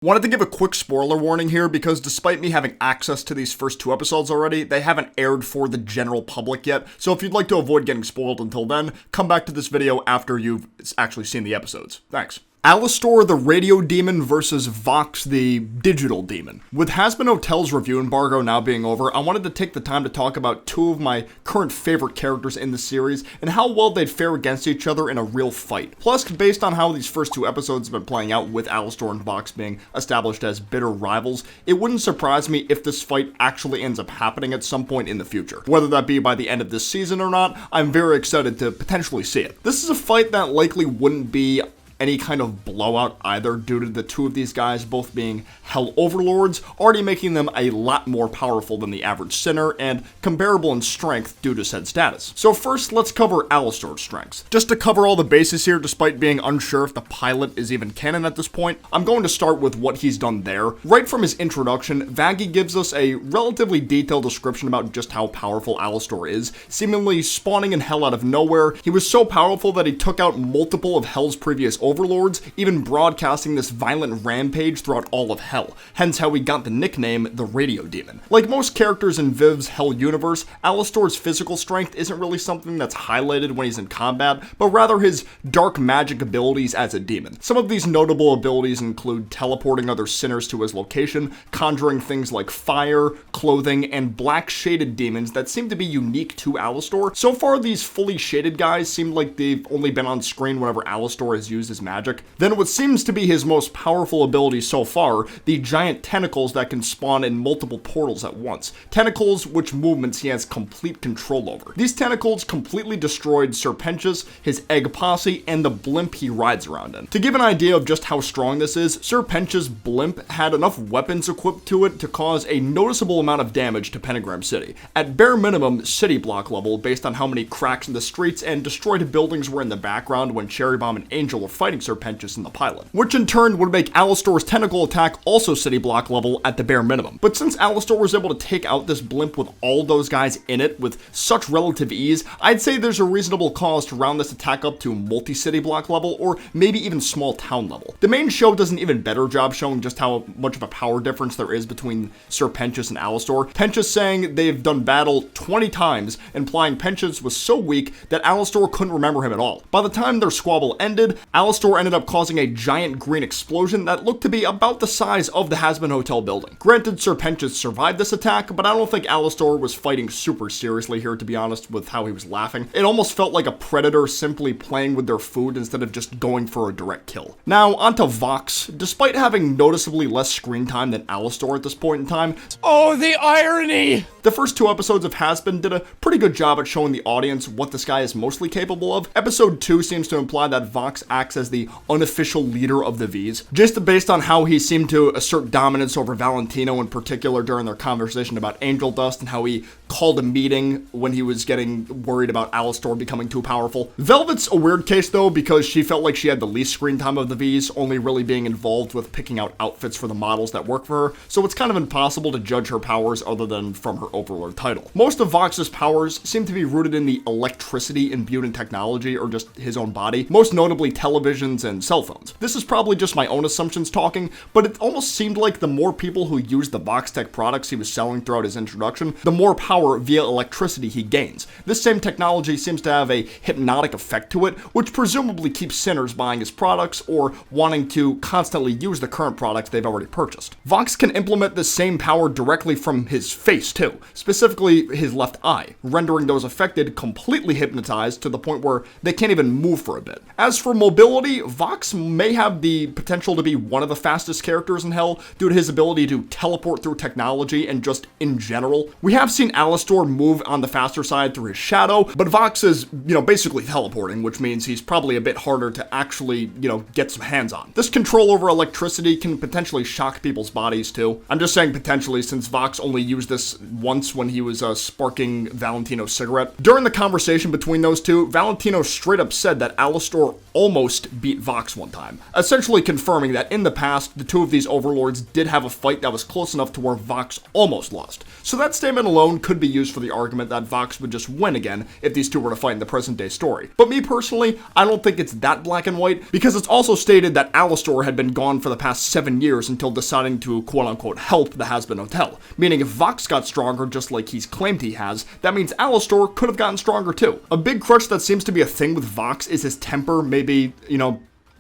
Wanted to give a quick spoiler warning here because despite me having access to these first two episodes already, they haven't aired for the general public yet. So if you'd like to avoid getting spoiled until then, come back to this video after you've actually seen the episodes. Thanks. Alastor, the radio demon, versus Vox, the digital demon. With Hazbin Hotel's review embargo now being over, I wanted to take the time to talk about two of my current favorite characters in the series and how well they'd fare against each other in a real fight. Plus, based on how these first two episodes have been playing out with Alastor and Vox being established as bitter rivals, it wouldn't surprise me if this fight actually ends up happening at some point in the future. Whether that be by the end of this season or not, I'm very excited to potentially see it. This is a fight that likely wouldn't be any kind of blowout either, due to the two of these guys both being hell overlords, already making them a lot more powerful than the average sinner, and comparable in strength due to said status. So first, let's cover Alastor's strengths. Just to cover all the bases here, despite being unsure if the pilot is even canon at this point, I'm going to start with what he's done there. Right from his introduction, Vaggie gives us a relatively detailed description about just how powerful Alastor is, seemingly spawning in hell out of nowhere. He was so powerful that he took out multiple of hell's previous overlords, even broadcasting this violent rampage throughout all of hell, hence how he got the nickname the Radio Demon. Like most characters in Viv's Hell universe, Alastor's physical strength isn't really something that's highlighted when he's in combat, but rather his dark magic abilities as a demon. Some of these notable abilities include teleporting other sinners to his location, conjuring things like fire, clothing, and black shaded demons that seem to be unique to Alastor. So far, these fully shaded guys seem like they've only been on screen whenever Alastor has used his magic. Then what seems to be his most powerful ability so far, the giant tentacles that can spawn in multiple portals at once. Tentacles which movements he has complete control over. These tentacles completely destroyed Serpentius, his egg posse, and the blimp he rides around in. To give an idea of just how strong this is, Serpentius' blimp had enough weapons equipped to it to cause a noticeable amount of damage to Pentagram City. At bare minimum, city block level, based on how many cracks in the streets and destroyed buildings were in the background when Cherry Bomb and Angel were fighting Serpentius in the pilot, which in turn would make Alastor's tentacle attack also city block level at the bare minimum. But since Alastor was able to take out this blimp with all those guys in it with such relative ease, I'd say there's a reasonable cause to round this attack up to multi-city block level, or maybe even small town level. The main show does an even better job showing just how much of a power difference there is between Serpentius and Alastor. Pentius saying they've done battle 20 times, implying Pentius was so weak that Alastor couldn't remember him at all. By the time their squabble ended, Alastor ended up causing a giant green explosion that looked to be about the size of the Hazbin Hotel building. Granted, Serpentius survived this attack, but I don't think Alastor was fighting super seriously here, to be honest, with how he was laughing. It almost felt like a predator simply playing with their food instead of just going for a direct kill. Now, onto Vox. Despite having noticeably less screen time than Alastor at this point in time, oh, the irony! The first two episodes of Hazbin did a pretty good job at showing the audience what this guy is mostly capable of. Episode 2 seems to imply that Vox acts as the unofficial leader of the V's, just based on how he seemed to assert dominance over Valentino in particular during their conversation about Angel Dust and how he called a meeting when he was getting worried about Alastor becoming too powerful. Velvet's a weird case though, because she felt like she had the least screen time of the V's, only really being involved with picking out outfits for the models that work for her, so it's kind of impossible to judge her powers other than from her overlord title. Most of Vox's powers seem to be rooted in the electricity imbued in technology, or just his own body, most notably televisions and cell phones. This is probably just my own assumptions talking, but it almost seemed like the more people who used the Vox Tech products he was selling throughout his introduction, the more power via electricity he gains. This same technology seems to have a hypnotic effect to it, which presumably keeps sinners buying his products or wanting to constantly use the current products they've already purchased. Vox can implement this same power directly from his face too, specifically his left eye, rendering those affected completely hypnotized to the point where they can't even move for a bit. As for mobility, Vox may have the potential to be one of the fastest characters in Hell due to his ability to teleport through technology and just in general. We have seen Alastor move on the faster side through his shadow, but Vox is, basically teleporting, which means he's probably a bit harder to actually, get some hands on. This control over electricity can potentially shock people's bodies too. I'm just saying potentially, since Vox only used this once when he was sparking Valentino's cigarette. During the conversation between those two, Valentino straight up said that Alastor almost beat Vox one time, essentially confirming that in the past, the two of these overlords did have a fight that was close enough to where Vox almost lost. So that statement alone could could be used for the argument that Vox would just win again if these two were to fight in the present day story. But me personally, I don't think it's that black and white, because it's also stated that Alastor had been gone for the past 7 years until deciding to quote-unquote help the Hazbin Hotel. Meaning if Vox got stronger just like he's claimed he has, that means Alastor could have gotten stronger too. A big crutch that seems to be a thing with Vox is his temper, maybe,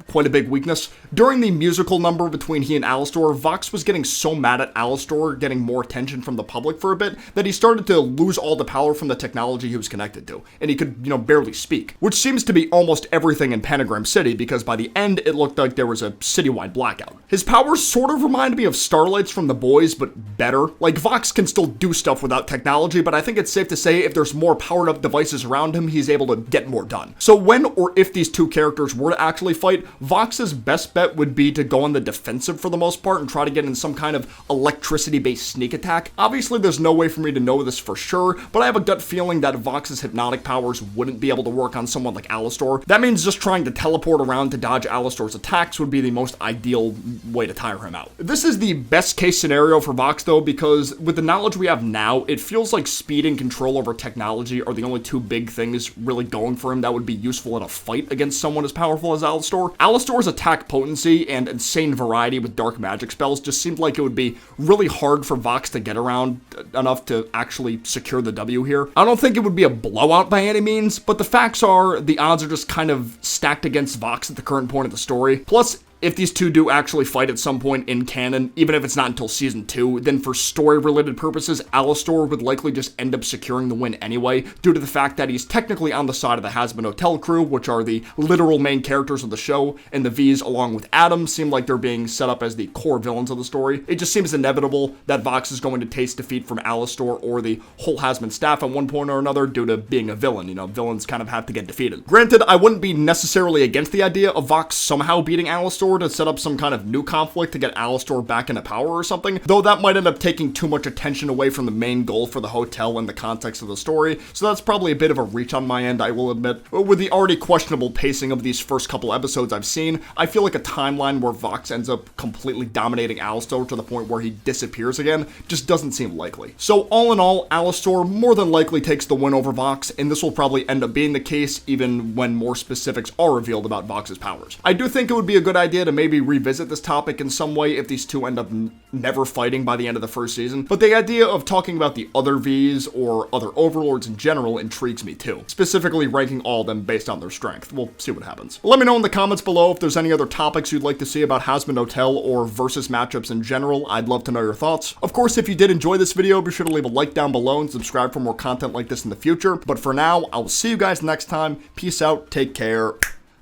quite a big weakness. During the musical number between he and Alastor, Vox was getting so mad at Alastor getting more attention from the public for a bit that he started to lose all the power from the technology he was connected to, and he could, barely speak. Which seems to be almost everything in Pentagram City, because by the end it looked like there was a citywide blackout. His powers sort of remind me of Starlight's from The Boys, but better. Like, Vox can still do stuff without technology, but I think it's safe to say if there's more powered up devices around him, he's able to get more done. So when or if these two characters were to actually fight, Vox's best bet would be to go on the defensive for the most part and try to get in some kind of electricity-based sneak attack. Obviously, there's no way for me to know this for sure, but I have a gut feeling that Vox's hypnotic powers wouldn't be able to work on someone like Alastor. That means just trying to teleport around to dodge Alastor's attacks would be the most ideal way to tire him out. This is the best case scenario for Vox though, because with the knowledge we have now, it feels like speed and control over technology are the only two big things really going for him that would be useful in a fight against someone as powerful as Alastor. Alastor's attack potency and insane variety with dark magic spells just seemed like it would be really hard for Vox to get around enough to actually secure the W here. I don't think it would be a blowout by any means, but the facts are the odds are just kind of stacked against Vox at the current point of the story. Plus, if these two do actually fight at some point in canon, even if it's not until season 2, then for story-related purposes, Alastor would likely just end up securing the win anyway, due to the fact that he's technically on the side of the Hazbin Hotel crew, which are the literal main characters of the show, and the V's, along with Adam, seem like they're being set up as the core villains of the story. It just seems inevitable that Vox is going to taste defeat from Alastor or the whole Hazbin staff at one point or another due to being a villain. Villains kind of have to get defeated. Granted, I wouldn't be necessarily against the idea of Vox somehow beating Alastor to set up some kind of new conflict to get Alastor back into power or something, though that might end up taking too much attention away from the main goal for the hotel in the context of the story, so that's probably a bit of a reach on my end, I will admit. With the already questionable pacing of these first couple episodes I've seen, I feel like a timeline where Vox ends up completely dominating Alastor to the point where he disappears again just doesn't seem likely. So all in all, Alastor more than likely takes the win over Vox, and this will probably end up being the case even when more specifics are revealed about Vox's powers. I do think it would be a good idea to maybe revisit this topic in some way if these two end up never fighting by the end of the first season, but the idea of talking about the other V's or other overlords in general intrigues me too, specifically ranking all of them based on their strength. We'll see what happens. Let me know in the comments below if there's any other topics you'd like to see about Hazbin Hotel or versus matchups in general. I'd love to know your thoughts. Of course, if you did enjoy this video, be sure to leave a like down below and subscribe for more content like this in the future. But for now, I will see you guys next time. Peace out, take care,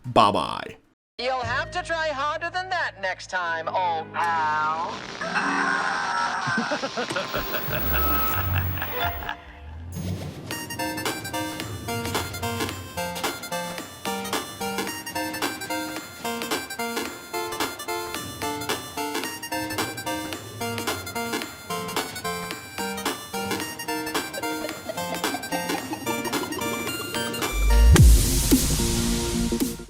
bye-bye. You'll have to try harder than that next time, old pal.